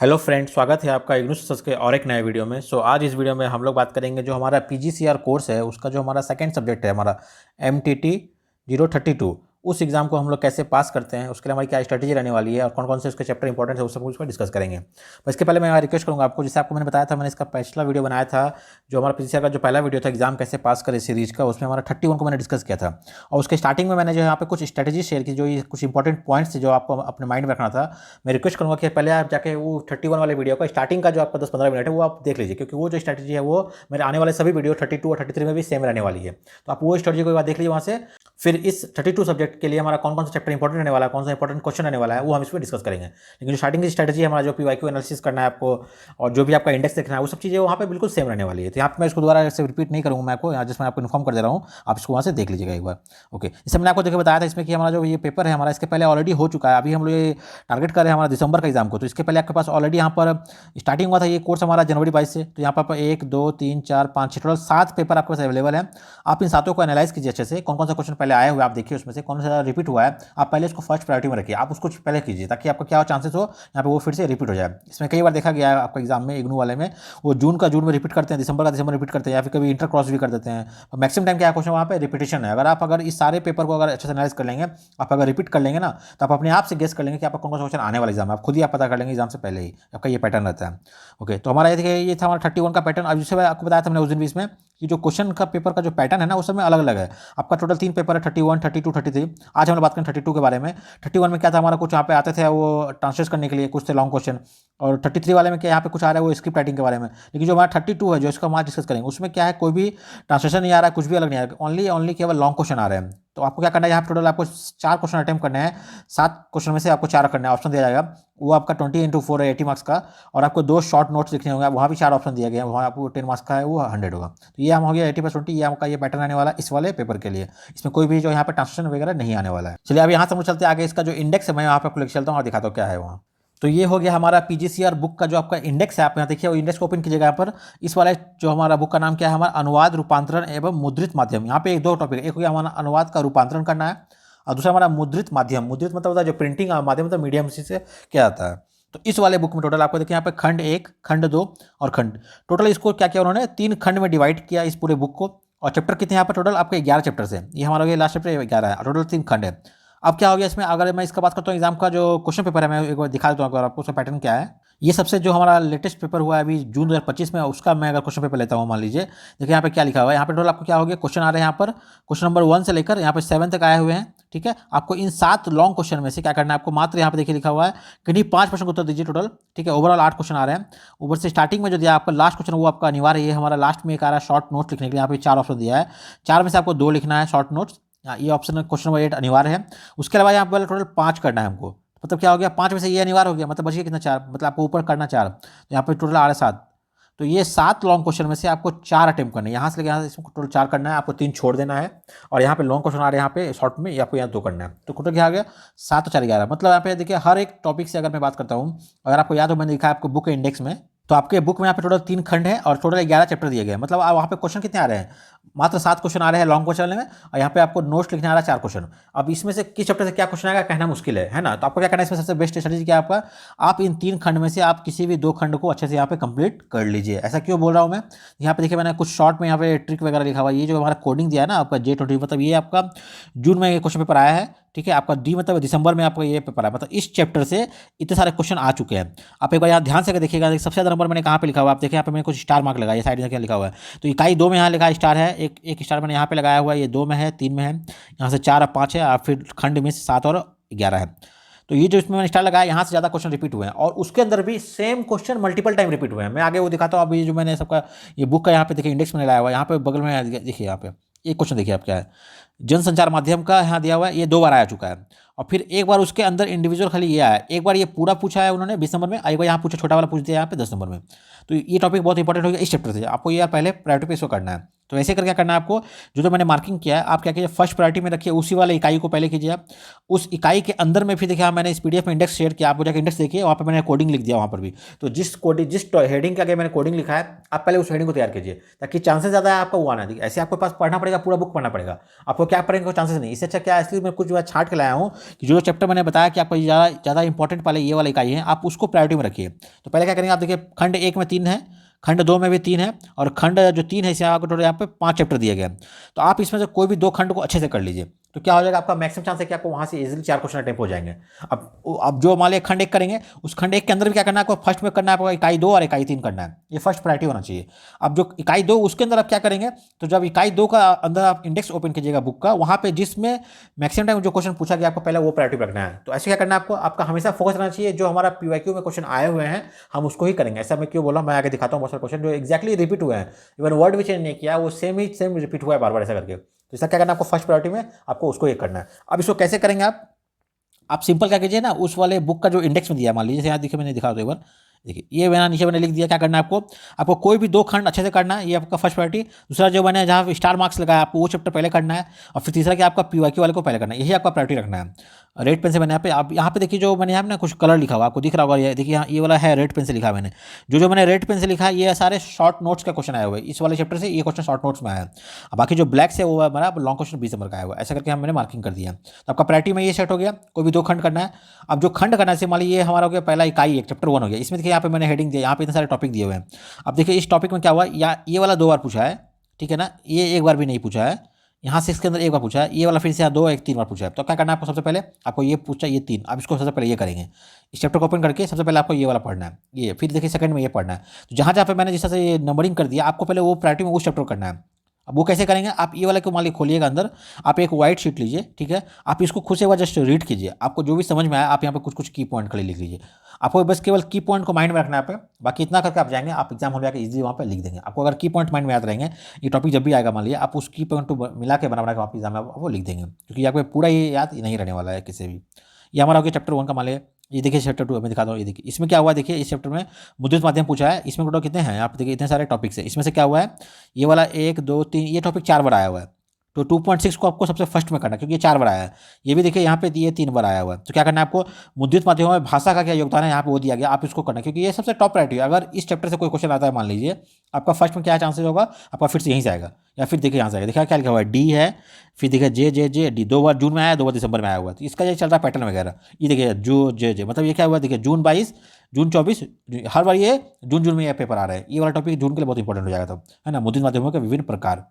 Hello friend, स्वागत है आपका इग्नू सस के और एक नए वीडियो में। आज इस वीडियो में हम लोग बात करेंगे जो हमारा पीजीसीआर कोर्स है उसका जो हमारा सेकंड सब्जेक्ट है हमारा MTT 032, उस एग्जाम को हम लोग कैसे पास करते हैं, उसके लिए हमारी क्या स्ट्रेटेजी रहने वाली है और कौन कौन से उसके चैप्टर इंपॉर्टेंट है, उस सब कुछ डिस्कस करेंगे। पर इसके पहले मैं रिक्वेस्ट करूँगा आपको, जैसे आपको मैंने बताया था, मैंने इसका पिछला वीडियो बनाया था जो हमारा पीजीसीआर का जो पहला वीडियो था एग्जाम कैसे पास करें सीरीज का, उसमें हमारा 31 को मैंने डिस्कस किया था। और उसके स्टार्टिंग में मैंने जो यहाँ पे कुछ स्ट्रेटेजी शेयर की, जो ये कुछ इंपॉर्टेंट पॉइंट्स थे जो आपको अपने माइंड में रखना था। मैं रिक्वेस्ट करूँगा कि पहले आप जाके वो 31 वाले वीडियो का स्टार्टिंग का जो आपका 10-15 मिनट है वो आप देख लीजिए, क्योंकि वो जो स्ट्रेटेजी है वो मेरे आने वाले सभी वीडियो 32 और 33 में भी सेम रहने वाली है। तो आप वो स्ट्रेटेजी को एक बार देख लीजिए वहाँ से। फिर इस 32 सब्जेक्ट के लिए हमारा कौन कौन सा चैप्टर इंपॉर्टेंट रहने वाला है, कौन सा इंपॉर्टेंट क्वेश्चन रहने वाला है, वो हम इसमें डिस्कस करेंगे। लेकिन जो स्टार्टिंग की स्ट्रेटेजी है हमारा, जो PYQ एनालिसिस करना है आपको और जो भी आपका इंडेक्स देखना है, वो सब चीज़ें वहाँ पे बिल्कुल सेम रहने वाली है। तो यहाँ पे मैं इसको दोबारा से रिपीट नहीं करूँगा, मैं आपको यहाँ जिसमें आपको इन्फॉर्म कर दे रहा हूँ, आप इसको वहाँ से देख लीजिएगा एक बार। ओके, जैसे मैंने आपको देखिए बताया था इसमें कि हमारा जो ये पेपर है हमारा इसके पहले ऑलरेडी हो चुका है। अभी हम लोग ये टारगेट कर रहे हैं हमारा दिसंबर का एग्जाम को, तो इसके पहले आपके पास ऑलरेडी यहाँ पर स्टार्टिंग हुआ था ये कोर्स हमारा जनवरी 22 से। तो यहाँ पर 1 2 3 4 5 6 टोटल 7 पेपर आपके पास अवेलेबल है। आप इन सातों को एनालाइज कीजिए अच्छे से, कौन कौन सा क्वेश्चन पहले आए हुए आप देखिए, उसमें से कौन सा रिपीट हुआ है आप पहले इसको फर्स्ट प्रायोरिटी में रखिए, आप उसको पहले कीजिए ताकि आपका क्या चांसेस हो यहाँ पे वो फिर से रिपीट हो जाए। इसमें कई बार देखा गया है आपका एग्जाम में, इग्नू वाले में वो जून का जून में रिपीट करते हैं, दिसंबर का दिसंबर रिपीट करते हैं, या फिर कभी इंटर क्रॉस भी कर देते हैं। मैक्सिमम टाइम क्या क्वेश्चन वहाँ पे रिपीटेशन है। अगर इस सारे पेपर को अगर अच्छे से एनालाइज कर लेंगे, आप अगर रिपीट कर लेंगे ना, तो आप अपने आप से गेस कर लेंगे कि आपका कौन कौन सा क्वेश्चन आने वाला एग्जाम है। आप खुद ही आप पता कर लेंगे एग्जाम से पहले ही, आपका ये पैटर्न रहता है। ओके, तो हमारा ये था हमारा 31 का पैटर्न। अब जिससे मैं आपको बताया था मैंने उस दिन भी इसमें कि जो क्वेश्चन का पेपर का जो पैटर्न है ना, उस समय अलग अलग है। आपका टोटल 3 पेपर है, 31 32 33। आज हम लोग बात करें 32 के बारे में। 31 में क्या था हमारा, कुछ यहाँ पे आते थे वो ट्रांसलेट करने के लिए, कुछ थे लॉन्ग क्वेश्चन। और 33 वाले में क्या यहाँ पे कुछ आ रहा है वो स्क्रिप्ट राइटिंग के बारे में। लेकिन जो हमारा 32 है जो इसका हम आज डिस्कस करेंगे, उसमें क्या है, कोई भी ट्रांसलेशन नहीं आ रहा है, कुछ भी अलग नहीं आ रहा है, ओनली केवल लॉन्ग क्वेश्चन आ रहे हैं। तो आपको क्या करना है, यहाँ पे टोटल आपको 4 क्वेश्चन अटेम्प्ट करने हैं। 7 क्वेश्चन में से आपको 4 करना है, ऑप्शन दिया जाएगा। वो आपका 20x4 है 80 मार्क्स का। और आपको 2 शॉर्ट नोट्स लिखने होंगे, वहाँ भी 4 ऑप्शन दिया गया है, वहाँ आपको 10 मार्क्स का है, वो 100 होगा। तो ये हम हो गया 80+20, ये आपका ये पैटर्न आने वाला है इस वाले पेपर के लिए। इसमें कोई भी जो यहाँ पे ट्रांसलेशन वगैरह नहीं आने वाला है। चलिए अब यहाँ से हम चलते आगे, इसका जो इंडेक्स है मैं यहाँ पे आपको लेकर चलता हूँ और दिखाता हूँ क्या है वहाँ। तो ये हो गया हमारा पीजीसीआर बुक का जो आपका इंडेक्स है, आप यहाँ देखिए वो इंडेक्स को ओपन कीजिएगा। यहाँ पर इस वाले जो हमारा बुक का नाम क्या है, हमारा अनुवाद रूपांतरण एवं मुद्रित माध्यम। यहाँ पे 2 टॉपिक, एक हो गया हमारा अनुवाद का रूपांतरण करना है और दूसरा हमारा मुद्रित माध्यम। मुद्रित मतलब होता है जो प्रिंटिंग माध्यम, मतलब मीडियम से क्या आता है। तो इस वाले बुक में टोटल आपको देखिए यहाँ पे खंड 1 खंड 2 और खंड, टोटल इसको क्या किया उन्होंने 3 खंड में डिवाइड किया इस पूरे बुक को। और चैप्टर कितने यहाँ पर टोटल आपके 11 चैप्टर्स है। ये हमारा लास्ट चैप्टर 11 है, टोटल 3 खंड है। अब क्या हो गया इसमें, अगर मैं इसका बात करता हूँ एग्जाम का जो क्वेश्चन पेपर है, मैं एक बार दिखा देता हूँ अगर आपको उसका पैटर्न क्या है। ये सबसे जो हमारा लेटेस्ट पेपर हुआ है अभी जून 2025 में, उसका मैं अगर क्वेश्चन पेपर लेता हूँ, मान लीजिए देखिए यहाँ पे क्या लिखा हुआ है। यहाँ पे टोटल आपको क्या हो गया, क्वेश्चन आ रहे हैं यहाँ पर, क्वेश्चन नंबर 1 से लेकर यहाँ पे 7 तक आए हुए हैं। ठीक है, आपको इन 7 लॉन्ग क्वेश्चन में से क्या करना है, आपको मात्र यहाँ पे देखिए लिखा हुआ है कि 5 प्रश्न का उत्तर दीजिए टोटल। ठीक है, ओवरऑल 8 क्वेश्चन आ रहे हैं। ऊपर से स्टार्टिंग में जो दिया आपका लास्ट क्वेश्चन वो आपका अनिवार्य है, ये हमारा लास्ट में एक आ रहा है शॉर्ट नोट्स लिखने के लिए। यहाँ पे 4 ऑप्शन दिया है, 4 में से आपको 2 लिखना है शॉर्ट नोट्स। ये ऑप्शन क्वेश्चन नंबर 8 अनिवार्य है। उसके अलावा यहाँ पर टोटल 5 करना है हमको, मतलब क्या हो गया 5 में से ये अनिवार्य हो गया, मतलब बचिए कितना 4, मतलब आपको ऊपर करना 4। तो यहाँ पे टोटल आ रहा है 7। तो ये 7 लॉन्ग क्वेश्चन में से आपको 4 अटेम्प्ट करना है, यहाँ से लेकर यहाँ से इसको टोटल 4 करना है, आपको 3 छोड़ देना है। और यहाँ पे लॉन्ग क्वेश्चन आ रहे हैं यहाँ पे शॉर्ट में, आपको यहाँ 2 करना है। तो टोटल क्या आ गया 7 और 4 11। मतलब यहाँ पे देखिए हर एक टॉपिक से अगर मैं बात करता हूँ, अगर आपको याद हो मैंने लिखा है आपको बुक इंडेक्स में, तो आपके बुक में यहाँ पे टोटल 3 खंड है और टोटल 11 चैप्टर दिए गए हैं। मतलब वहाँ पे क्वेश्चन कितने आ रहे हैं, मात्र 7 क्वेश्चन आ रहे हैं लॉन्ग क्वेश्चन में। और यहाँ पे आपको नोट्स लिखने आ रहा है 4 क्वेश्चन। अब इसमें से किस चैप्टर से क्या क्वेश्चन आएगा कहना मुश्किल है ना। तो आपको क्या करना है, इसमें सबसे बेस्ट स्ट्रेटेजी क्या है आपका, आप इन 3 खंड में से आप किसी भी 2 खंड को अच्छे से यहाँ पे कंप्लीट कर लीजिए। ऐसा क्यों बोल रहा हूँ मैं, यहाँ पे देखिए मैंने कुछ शॉर्ट में यहाँ पे ट्रिक वगैरह लिखा हुआ है। ये जो हमारा कोडिंग दिया है ना आपका J20, मतलब ये आपका जून में ये क्वेश्चन पेपर आया है। ठीक है, आपका डी मतलब दिसंबर में आपका ये पेपर है, मतलब इस चैप्टर से इतने सारे क्वेश्चन आ चुके हैं। आप एक बार यहाँ ध्यान से देखिएगा, सबसे ज़्यादा नंबर मैंने कहाँ पे लिखा हुआ है, आप देखिए यहाँ पे मैंने कुछ स्टार मार्क लगाया, साइड में क्या लिखा हुआ है। तो इकाई 2 में यहाँ लिखा स्टार है, एक स्टार मैंने यहाँ पे लगाया हुआ है, ये 2 में है, 3 में है, यहाँ से 4 और 5 है, और फिर खंड में से 7 और 11 है। तो ये जो इसमें मैंने स्टार लगाया, यहाँ से ज़्यादा क्वेश्चन रिपीट हुए हैं और उसके अंदर भी same question multiple time repeat हुए हैं। मैं आगे वो दिखाता हूँ। अब ये जो मैंने सबका ये बुक का यहाँ पे देखिए इंडेक्स में लगाया हुआ है, यहाँ पे बगल में देखिए, यहाँ पे एक क्वेश्चन देखिए आप क्या है, जनसंचार माध्यम का यहाँ दिया हुआ है, ये 2 बार आ चुका है। और फिर एक बार उसके अंदर इंडिविजुअल खाली ये आया, एक बार ये पूरा पूछा है उन्होंने 20 नंबर में, एक बार यहाँ पूछा छोटा वाला पूछ दिया यहाँ पे 10 नंबर में। तो ये टॉपिक बहुत इंपॉर्टेंट हो गया इस चैप्टर से, आपको ये यार पहले प्रायोरिटी पे इसको करना है। तो ऐसे करके क्या करना है आपको, जो मैंने मार्किंग किया है आप क्या कीजिए फर्स्ट प्रायोरिटी में रखिए, उसी वाले इकाई को पहले कीजिए आप। उस इकाई के अंदर में फिर देखिए मैंने इस PDF में इंडेक्स शेयर किया, आपको जाकर इंडेक्स देखिए, वहाँ पर मैंने कोडिंग लिख दिया वहाँ पर भी। तो जिस हेडिंग के आगे मैंने कोडिंग लिखा है, आप पहले उस हेडिंग को तैयार कीजिए ताकि चांसेस ज़्यादा है आपका वो आना। ऐसे आपको पास पढ़ना पड़ेगा, पूरा बुक पढ़ना पड़ेगा। आपको क्या पढ़ेंगे कोई चांसेस नहीं। इससे अच्छा क्या है, इसलिए मैं कुछ जो है छाट के लाया हूँ कि जो चैप्टर मैंने बताया कि आपको ज़्यादा इंपॉर्टेंट वाले ये वाली इकाई है, आप उसको प्रायोरिटी में रखिए। तो पहले क्या करेंगे, आप देखिए खंड 1 में 3 है, खंड 2 में भी 3 है, और खंड जो 3 है इसे आपको टोटल यहाँ पे 5 चैप्टर दिए गए हैं। तो आप इसमें से कोई भी 2 खंड को अच्छे से कर लीजिए, तो क्या हो जाएगा, आपका मैक्सिमम चांस है कि आपको वहाँ से इजीली 4 क्वेश्चन अटेम्प्ट हो जाएंगे। अब जो मान लिया खंड 1 करेंगे, उस खंड 1 के अंदर भी क्या करना है आपको, फर्स्ट में करना है आपको इकाई 2 और इकाई 3 करना है, ये फर्स्ट प्रायोरिटी होना चाहिए। अब जो इकाई 2 उसके अंदर आप क्या करेंगे, तो जब इकाई 2 का अंदर आप इंडेक्स ओपन कीजिएगा बुक का, वहाँ पे जिसमें मैक्सिमम टाइम जो क्वेश्चन पूछा गया आपको पहले वो प्रायोरिटी रखना है। तो ऐसे क्या करना है आपको, आपका हमेशा फोकस रहना चाहिए जो हमारा पीवाईक्यू में क्वेश्चन आए हुए हैं हम उसको ही करेंगे। ऐसा मैं क्यों बोला, मैं आगे दिखाता हूँ बहुत सारे क्वेश्चन जो एक्जैक्टली रिपीट हुए हैं, इवन वर्ड भी चेंज नहीं किया, वो सेम रिपीट हुआ है बार बार ऐसा करके। तो इसका क्या करना है आपको, फर्स्ट प्रायोरिटी में आपको उसको ये करना है। अब इसको कैसे करेंगे आप सिंपल क्या कीजिए ना, उस वाले बुक का जो इंडेक्स में दिया, मान लीजिए यहाँ देखिए मैंने दिखा दो एक बार, देखिए ये मैंने नीचे मैंने लिख दिया। क्या करना है आपको कोई भी 2 खंड अच्छे से करना है, ये आपका फर्स्ट प्रायोरिटी। दूसरा जो मैंने जहाँ स्टार मार्क्स लगाया आपको वो चैप्टर पहले करना है, और फिर तीसरा कि आपका पीवाईक्यू वाले को पहले करना है, यही आपका प्रायोरिटी रखना है। रेड पेन से मैंने यहाँ पे देखिए जो मैंने यहाँ ना कुछ कलर लिखा हुआ आपको दिख रहा होगा, ये देखिए यहाँ ये वाला है रेड पेन से लिखा है मैंने। जो मैंने रेड पेन से लिखा है ये सारे शॉर्ट नोट्स का क्वेश्चन आया हुआ है, इस वाले चैप्टर से ये क्वेश्चन शॉर्ट नोट्स में आया है। बाकी जो ब्लैक से वो हमारा लॉन्ग क्वेश्चन 20 नंबर का आया हुआ है, ऐसा करके मैंने मार्किंग कर दिया। तो आपका प्रायोरिटी में ये सेट हो गया, कोई भी 2 खंड करना है। अब जो खंड करना है, मान लीजिए ये हमारा हो गया पहला इकाई 1 चैप्टर 1 हो गया। इसमें देखिए यहाँ पे मैंने हेडिंग दिया, यहाँ पे इतने सारे टॉपिक दिए हुए हैं। अब देखिए इस टॉपिक में क्या हुआ, या ये वाला 2 बार पूछा है, ठीक है ना, ये 1 बार भी नहीं पूछा है। यहाँ 6 के अंदर 1 बार पूछा है, ये वाला फिर से यहाँ 2 1 3 बार पूछा है। तो क्या करना है आपको, सबसे पहले आपको ये पूछा ये 3, अब इसको सबसे पहले ये करेंगे। इस चैप्टर को ओपन करके सबसे पहले आपको ये वाला पढ़ना है, ये फिर देखिए सेकंड में ये पढ़ना है। तो जहाँ जहाँ पे मैंने जिस तरह से ये नंबरिंग कर दिया, आपको पहले वो प्रायोरिटी में उस चैप्टर को करना है। अब वो कैसे करेंगे, आप ये वाले को मान लीजिए खोलिएगा अंदर, आप एक व्हाइट शीट लीजिए, ठीक है, आप इसको खुद से एक बार जस्ट रीड कीजिए, आपको जो भी समझ में आया आप यहाँ पे कुछ की पॉइंट खाली लिख लीजिए। आपको बस केवल की पॉइंट को माइंड में रखना है पे, बाकी इतना करके आप जाएंगे, आप एग्जाम हो जाकर इजीली वहाँ पे लिख देंगे। आपको अगर की पॉइंट माइंड में याद रहेंगे, ये टॉपिक जब भी आएगा मान लीजिए, आप उस की पॉइंट को मिला के बना के वहाँ पे एग्जाम में वो लिख देंगे, क्योंकि आपको पूरा ये याद नहीं रहने वाला है किसी भी। ये हमारा हो गया चैप्टर 1 का। मान लीजिए ये देखिए चैप्टर 2 मैं दिखाता हूँ, ये देखिए इसमें क्या हुआ, देखिए इस चैप्टर में मुद्रित माध्यम पूछा है, इसमें टोटल कितने हैं आप देखिए, इतने सारे टॉपिक्स है। इसमें से क्या हुआ है, ये वाला 1 2 3 ये टॉपिक 4 बार आया हुआ है। तो 2.6 को आपको सबसे फर्स्ट में करना है, क्योंकि ये 4 बार आया है। ये भी देखिए यहाँ पे ये 3 बार आया हुआ है। तो क्या करना है आपको, मुद्रित माध्यमों में भाषा का क्या योगदान है यहाँ पे वो दिया गया, आप इसको करना है, क्योंकि ये सबसे टॉप प्रायोरिटी है। अगर इस चैप्टर से कोई क्वेश्चन आता है मान लीजिए, आपका फर्स्ट में क्या चांसेस होगा, आपका फिर से यहीं से आएगा, या फिर देखिए यहाँ से आएगा। देखिए क्या लिखा हुआ है, डी है, फिर देखिए जे डी 2 बार जून में आया, 2 बार दिसंबर में आया हुआ है। तो इसका ये चल रहा है पैटर्न वगैरह। ये देखिए जो जे मतलब ये क्या हुआ, देखिए जून 22 जून 24 हर बार ये जून में ये पेपर आ रहा है। ये वाला टॉपिक जून के लिए बहुत इंपॉर्टेंट हो जाएगा, तब है ना, मुद्रित माध्यमों के विभिन्न प्रकार।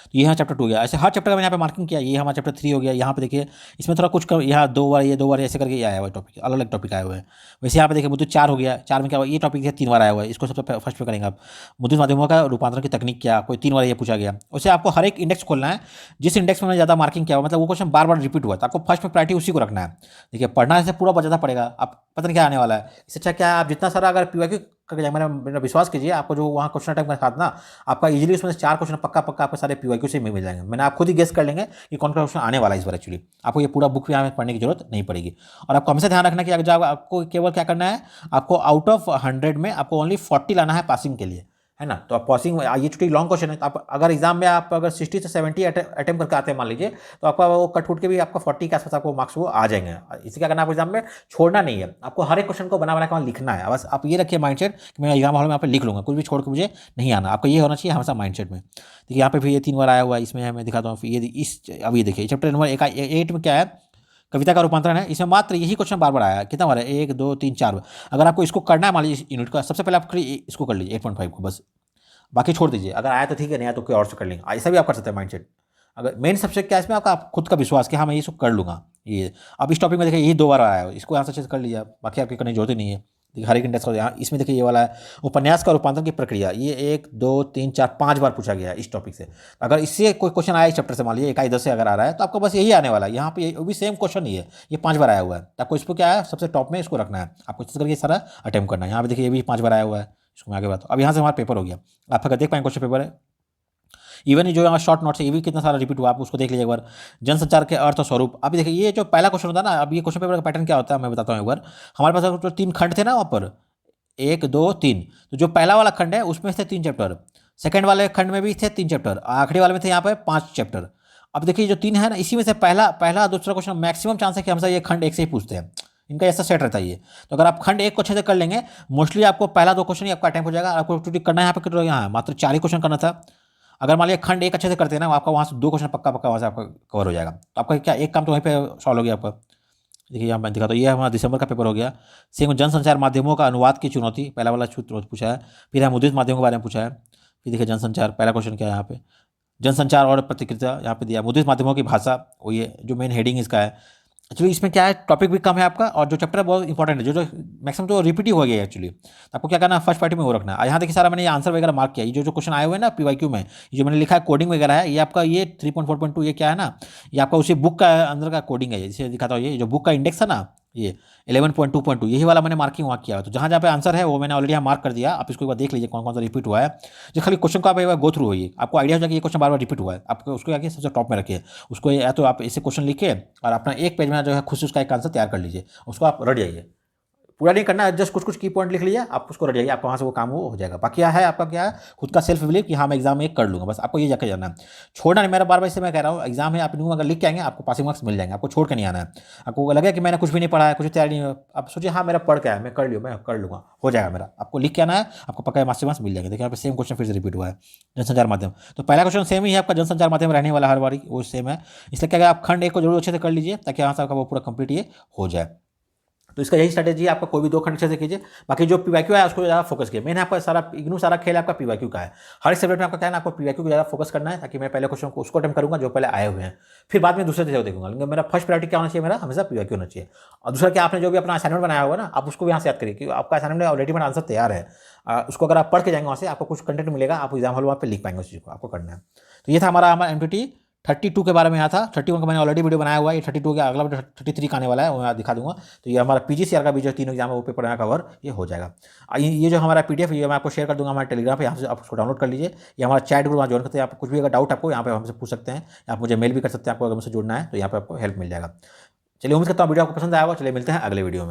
तो ये यहाँ चैप्टर 2 हो गया। ऐसे हर चैप्टर का मैंने यहाँ पे मार्किंग किया। ये हमारा चैप्टर 3 हो गया। यहाँ पे देखिए इसमें थोड़ा कुछ यहाँ 2 बार ये 2 बार ऐसे करके ये आया हुआ है टॉपिक, अलग अलग टॉपिक आए हुए हैं। वैसे यहाँ पे देखिए मुद्रित 4 हो गया, 4 में क्या हुआ, ये टॉपिक है 3 बार आया हुआ है, इसको सबसे फर्स्ट पे करेंगे आप। मुद्रित माध्यमों का रूपांतरण की तकनीक क्या, कोई 3 बार ये पूछा गया। उससे आपको हर एक इंडेक्स खोलना है, जिस इंडेक्स में ज़्यादा मार्किंग किया हुआ, मतलब वो क्वेश्चन बार बार रिपीट हुआ, तो आपको फर्स्ट में प्रायोरिटी उसी को रखना है। देखिए पढ़ना से पूरा ज़्यादा पड़ेगा, आप पता नहीं क्या आने वाला है। इससे अच्छा क्या है, आप जितना सारा अगर पीवाईक्यू करके मेरा विश्वास कीजिए, आपको जो वहाँ क्वेश्चन अटैम्प्ट का साथ ना, आपका इजीली उसमें से 4 क्वेश्चन पक्का आपके सारे पीवाईक्यू से मिल जाएंगे। मैंने आप खुद ही गेस कर लेंगे कि कौन सा क्वेश्चन आने वाला है इस बार। एक्चुअली आपको ये पूरा बुक यहाँ पढ़ने की जरूरत नहीं पड़ेगी। और आपको हमेशा ध्यान रखना कि जब आपको केवल क्या करना है, आपको आउट ऑफ 100 में आपको ओनली 40 लाना है पासिंग के लिए, है ना। तो आप पासिंग, ये छोटी लॉन्ग क्वेश्चन है, तो आप अगर एग्जाम में आप अगर 60 से 70 अटेम्प्ट करके आते हैं मान लीजिए, तो आपका वो कट फुट के भी आपका 40 के आसपास आपको मार्क्स वो आ जाएंगे। इसे क्या करना है, आपको एग्जाम में छोड़ना नहीं है, आपको हर एक क्वेश्चन को बना के वहाँ लिखना है। बस आप ये रखिए माइंडसेट कि मैं एग्जाम हॉल में यहाँ पे लिख लूँगा, कुछ भी छोड़ के मुझे नहीं आना। आपको ये होना चाहिए हमेशा माइंडसेट में। देखिए यहाँ पे फिर ये 3 बार आया हुआ है, इसमें मैं दिखाता हूँ। ये इस अब ये देखिए चैप्टर नंबर 8 में क्या है, कविता का रूपांतरण है। इसमें मात्र यही क्वेश्चन बार बार आया है। कितना बार है, 1 2 3 4 बार। अगर आपको इसको करना है मान लीजिए यूनिट का, सबसे पहले आप इसको कर लीजिए 8.5 को, बस बाकी छोड़ दीजिए। अगर आया तो ठीक है, नहीं आया तो कोई और से कर लेंगे, ऐसा भी आप कर सकते हैं माइंडसेट। अगर मेन सब्जेक्ट क्या है इसमें, आपका खुद का विश्वास कि हाँ मैं ये सब कर लूँगा। ये अब इस टॉपिक में देखिए यही 2 बार आया है, इसको यहाँ से अच्छे से कर लीजिए, बाकी आपकी करने की जरूरत ही नहीं है। देखिए हर एक इंडेक्स का यहाँ इसमें देखिए ये वाला है उपन्यास का रूपांतरण की प्रक्रिया, ये 1 2 3 4 5 बार पूछा गया है इस टॉपिक से। अगर इससे कोई क्वेश्चन आया इस चैप्टर से मान लीजिए इकाई 10 से अगर आ रहा है, तो आपको बस यही आने वाला है। यहाँ पे वो भी सेम क्वेश्चन ही है, ये 5 बार आया हुआ है। तो आपको इसको क्या है, सबसे टॉप में इसको रखना है, आपको इस करके सारा अटेम्प्ट करना है। यहाँ पे देखिए ये भी 5 बार आया हुआ है, इसको मैं आगे बात। अब यहाँ से हमारा पेपर हो गया, आप अगर देख पाएंगे क्वेश्चन पेपर है। इवन जो यहाँ शॉर्ट नोट्स है ये भी कितना सारा रिपीट हुआ, आप उसको देख लीजिए एक बार। जनसंचार के अर्थ और स्वरूप, अभी देखिए ये जो पहला क्वेश्चन होता है ना, अब ये क्वेश्चन पेपर का पैटर्न क्या होता है मैं बताता हूँ एक बार। हमारे पास जो 3 खंड थे ना वहाँ पर 1 2 3, तो जो पहला वाला खंड है उसमें थे 3 चैप्टर, सेकंड वाले खंड में भी थे 3 चैप्टर, आखिरी वाले में थे यहाँ पे 5 चैप्टर। अब देखिए जो 3 है ना, इसी में से पहला दूसरा क्वेश्चन मैक्सिमम चांस है कि हमसे ये खंड 1 से ही पूछते हैं, इनका ऐसा सेट रहता है ये। तो अगर आप खंड 1 को अच्छे से कर लेंगे, मोस्टली आपको पहला 2 क्वेश्चन ही आपका अटेम्प्ट हो जाएगा। आपको करना है यहाँ पे यहाँ मात्र 4 ही क्वेश्चन करना था। अगर मान लिया खंड एक अच्छे से करते हैं ना, आपका वहाँ से 2 क्वेश्चन पक्का पक्का वहाँ से आपका कवर हो जाएगा। तो आपका क्या एक काम तो वहीं पे सॉल्व हो गया आपका। देखिए यहाँ मैं दिखाता हूँ, ये हमारा दिसंबर का पेपर हो गया। सेम जनसंचार माध्यमों का अनुवाद की चुनौती, पहला वाला पूछा है। फिर यहाँ मुद्रित माध्यमों के बारे में पूछा है। फिर देखिए जनसंचार, पहला क्वेश्चन क्या है यहाँ पे, जनसंचार और प्रतिक्रिया यहाँ पे दिया, मुद्रित माध्यमों की भाषा, वो ये जो मेन हेडिंग इसका है। एक्चुअली इसमें क्या है, टॉपिक भी कम है आपका, और जो चैप्टर है बहुत इंपॉर्टेंट है, जो मैक्सिमम तो रिपीट ही हो गया है एक्चुअली। तो आपको क्या करना है, फर्स्ट पार्टी में वो रखना है। यहाँ देखिए सारा मैंने ये आंसर वगैरह मार्क किया, ये जो क्वेश्चन आए हुए हैं ना पीवाईक्यू में, ये जो मैंने लिखा है कोडिंग वगैरह है, ये आपका ये 3.4.2 ये क्या है ना, ये आपका उसी बुक का अंदर का कोडिंग है। जैसे दिखाता हूँ, ये जो बुक का इंडेक्स है ना, ये 11.2.2 यही वाला मैंने मार्किंग वहाँ किया है। तो जहाँ जहाँ पे आंसर है वो मैंने ऑलरेडी यहाँ मार्क कर दिया। आप इसको एक बार देख लीजिए कौन कौन सा रिपीट हुआ है। जो खाली क्वेश्चन को आप एक बार गो थ्रू होइए, आपको आइडिया हो जाएगा कि ये क्वेश्चन बार बार रिपीट हुआ है। आपको उसको आगे सबसे टॉप में रखिए, उसको या तो आप ऐसे क्वेश्चन लिखिए और अपना एक पेज में जो है खुद से उसका एक आंसर तैयार कर लीजिए, उसको आप रट जाइए। पूरा नहीं करना, जस्ट कुछ कुछ की पॉइंट लिख लिया, आप उसको रट जाइए, आपको वहाँ से वो काम वो हो जाएगा। बाकी है आपका क्या है, खुद का सेल्फ बिलीव कि हाँ मैं एग्जाम में कर लूँगा, बस आपको ये जाकर जाना है। छोड़ना नहीं, मेरा बार बार इससे मैं कह रहा हूँ, एग्जाम है आप अगर लिख के आएंगे आपको पासिंग मार्क्स मिल जाएंगे, आपको छोड़ के नहीं आना है। आपको लगे कि मैंने कुछ भी नहीं पढ़ा है, कुछ तैयारी नहीं, आप सोचिए हाँ मेरा पढ़ के है, मैं कर लूँ, मैं कर लूँगा, हो जाएगा मेरा। आपको लिख के आना है, आपको पक्का पासिंग मार्क्स मिल जाएंगे। देखिए यहाँ पे सेम क्वेश्चन फिर से रिपीट हुआ है, जनसंचार माध्यम। तो पहला क्वेश्चन सेम ही है आपका, जनसंचार माध्यम रहने वाला हर बारी वो सेम है। इसलिए क्या आप खंड एक को जरूर अच्छे से कर लीजिए, ताकि यहाँ से आपका वो पूरा कंप्लीट ये हो जाए। तो इसका यही स्ट्रैटेजी है, आपका कोई भी 2 खंड अच्छे से कीजिए। बाकी जो पीवाईक्यू है उसको ज़्यादा फोकस कीजिए। मैंने आपका सारा इग्नू सारा खेल आपका पीवाईक्यू का है। हर एक सब्जेक्ट में आपका क्या है ना, आपको पीवाईक्यू को ज़्यादा फोकस करना है, ताकि मैं पहले क्वेश्चन को उसको अटेम्प्ट करूँगा जो पहले आए हुए हैं, फिर बाद में दूसरे चीज़ों देखूंगा। लेकिन मेरा फर्स्ट प्रायोरिटी क्या होना चाहिए, मेरा हमेशा पीवाईक्यू होना चाहिए। और दूसरा क्या, आपने जो भी अपना असाइनमेंट बनाया होगा ना, आप उसको भी यहाँ से याद करिए, क्योंकि आपका असाइनमेंट में ऑलरेडी मेरा आंसर तैयार है। उसको अगर आप पढ़ के जाएंगे वहाँ से, आपको कुछ कंटेंट मिलेगा, आप एग्जाम हॉल वहाँ पे लिख पाएंगे उस चीज़ को, आपको करना है। तो ये था हमारा MTT 32 के बारे में यहाँ था। 31 का मैंने ऑलरेडी वीडियो बनाया हुआ है, ये 32 के अगला 33 का आने वाला है, वो मैं दिखा दूंगा। तो ये हमारा PGCR का भी जो 3 एग्जाम है वो पेपर यहाँ कवर ये हो जाएगा। ये जो हमारा PDF ये मैं आपको शेयर कर दूंगा हमारे टेलीग्राम पे, यहाँ से आप उसको डाउनलोड कर लीजिए। ये हमारा चैट ग्रुप वहाँ ज्वाइन करते हैं। आप कुछ भी अगर डाउट आपको यहाँ पे हमसे पूछ सकते हैं, आप मुझे मेल भी कर सकते हैं, आपको अगर मुझसे जुड़ना है तो यहाँ पे आपको हेल्प मिल जाएगा। चलिए उम्मीद करता हूँ वीडियो आपको पसंद आया होगा। चलिए मिलते हैं अगले वीडियो में।